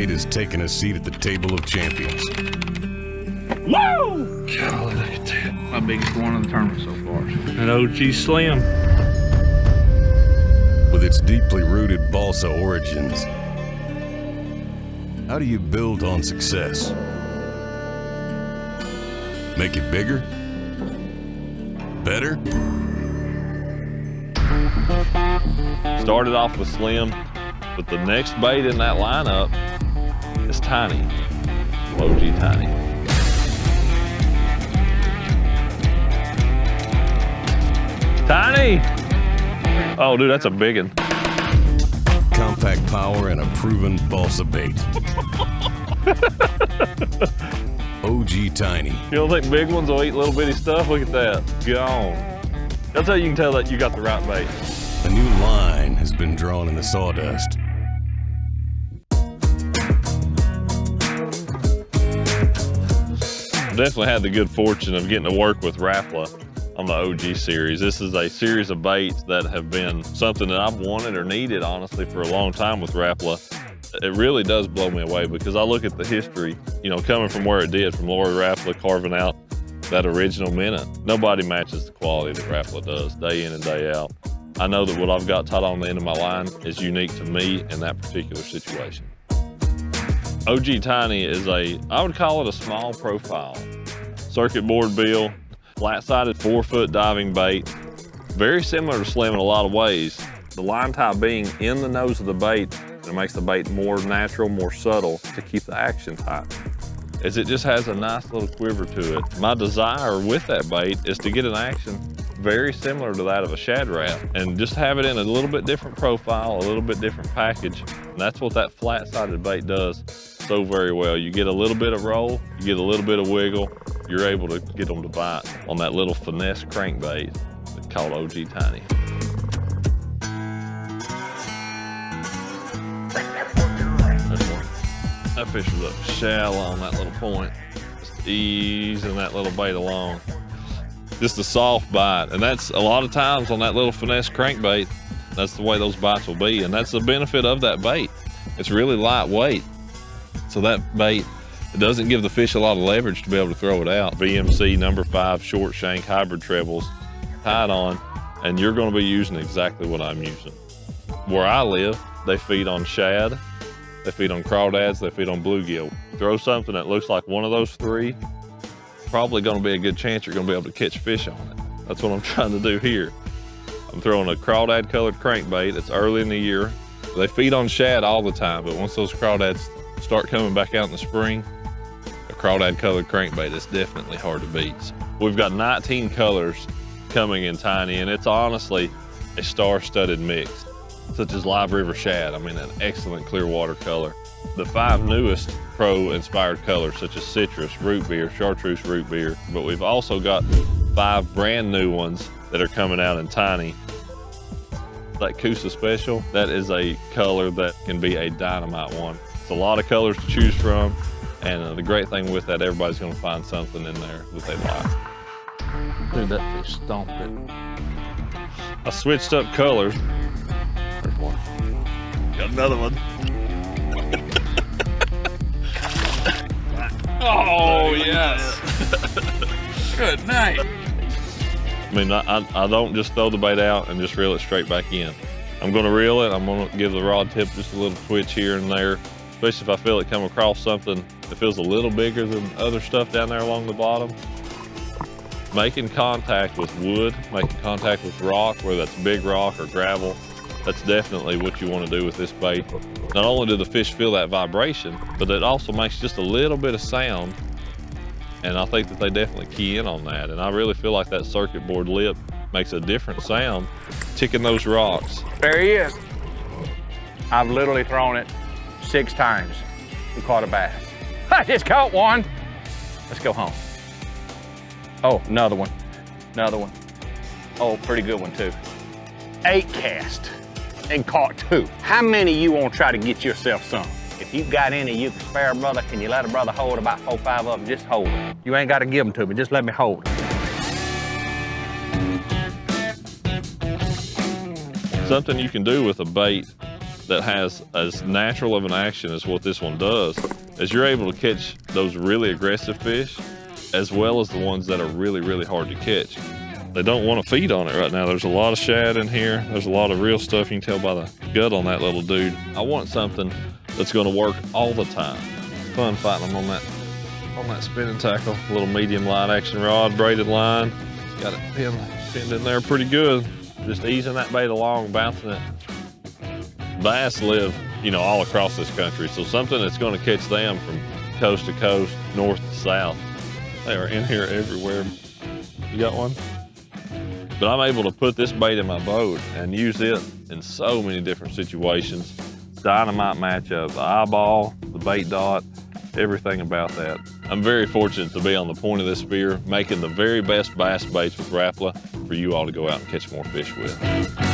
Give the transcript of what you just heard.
bait has taken a seat at the table of champions. Whoa! God, look at that. My biggest one in the tournament so far. An OG Slim. With its deeply rooted Balsa origins, how do you build on success? Make it bigger? Better? Started off with Slim, but the next bait in that lineup is Tiny. OG Tiny. Tiny! Oh, dude, that's a big one. Compact power and a proven Balsa bait. OG Tiny. You don't think big ones will eat little bitty stuff? Look at that. Gone. That's how you can tell that you got the right bait. A new line has been drawn in the sawdust. I definitely had the good fortune of getting to work with Rapala on the OG series. This is a series of baits that have been something that I've wanted or needed, honestly, for a long time with Rapala. It really does blow me away because I look at the history, you know, coming from where it did, from Lori Rapala carving out that original minute. Nobody matches the quality that Rapala does day in and day out. I know that what I've got tied on the end of my line is unique to me in that particular situation. OG Tiny is I would call it a small profile. Circuit board bill, flat-sided 4-foot diving bait, very similar to Slim in a lot of ways. The line tie being in the nose of the bait, it makes the bait more natural, more subtle to keep the action tight. As it just has a nice little quiver to it. My desire with that bait is to get an action very similar to that of a shad wrap and just have it in a little bit different profile, a little bit different package. And that's what that flat-sided bait does so very well. You get a little bit of roll, you get a little bit of wiggle, you're able to get them to bite on that little finesse crankbait called OG Tiny. That fish was up shallow on that little point, just easing that little bait along. Just a soft bite, and that's a lot of times on that little finesse crankbait, that's the way those bites will be, and that's the benefit of that bait. It's really lightweight, so that bait, it doesn't give the fish a lot of leverage to be able to throw it out. VMC number 5 short shank hybrid trebles tied on, and you're going to be using exactly what I'm using. Where I live, they feed on shad, they feed on crawdads, they feed on bluegill. Throw something that looks like one of those three, probably going to be a good chance you're going to be able to catch fish on it. That's what I'm trying to do here. I'm throwing a crawdad colored crankbait. It's early in the year. They feed on shad all the time, but once those crawdads start coming back out in the spring, a crawdad colored crankbait is definitely hard to beat. So we've got 19 colors coming in Tiny, and it's honestly a star-studded mix, such as Live River Shad. I mean, an excellent clear water color. The 5 newest pro-inspired colors, such as citrus, root beer, chartreuse root beer, but we've also got 5 brand new ones that are coming out in Tiny. That Coosa Special, that is a color that can be a dynamite one. It's a lot of colors to choose from, and the great thing with that, everybody's gonna find something in there that they like. Dude, that fish stomped it. I switched up colors. There's one. Got another one. Oh, yes. Good night. I mean, I don't just throw the bait out and just reel it straight back in. I'm gonna reel it, I'm gonna give the rod tip just a little twitch here and there, especially if I feel it come across something that feels a little bigger than other stuff down there along the bottom. Making contact with wood, making contact with rock, whether that's big rock or gravel, that's definitely what you want to do with this bait. Not only do the fish feel that vibration, but it also makes just a little bit of sound, and I think that they definitely key in on that. And I really feel like that circuit board lip makes a different sound, ticking those rocks. There he is. I've literally thrown it 6 times and caught a bass. I just caught one. Let's go home. Oh, another one. Another one. Oh, pretty good one too. 8 cast and caught 2. How many you want to try to get yourself some? If you got any you can spare, brother, can you let a brother hold about 4 or 5 of them? Just hold them. You ain't got to give them to me. Just let me hold them. Something you can do with a bait that has as natural of an action as what this one does is you're able to catch those really aggressive fish as well as the ones that are really, really hard to catch. They don't want to feed on it right now. There's a lot of shad in here. There's a lot of real stuff. You can tell by the gut on that little dude. I want something that's going to work all the time. Fun fighting them on that spinning tackle. A little medium light action rod, braided line. Got it pinned in there pretty good. Just easing that bait along, bouncing it. Bass live, you know, all across this country. So something that's going to catch them from coast to coast, north to south. They are in here everywhere. You got one? But I'm able to put this bait in my boat and use it in so many different situations. Dynamite matchup, the eyeball, the bait dot, everything about that. I'm very fortunate to be on the point of this spear, making the very best bass baits with Rapala for you all to go out and catch more fish with.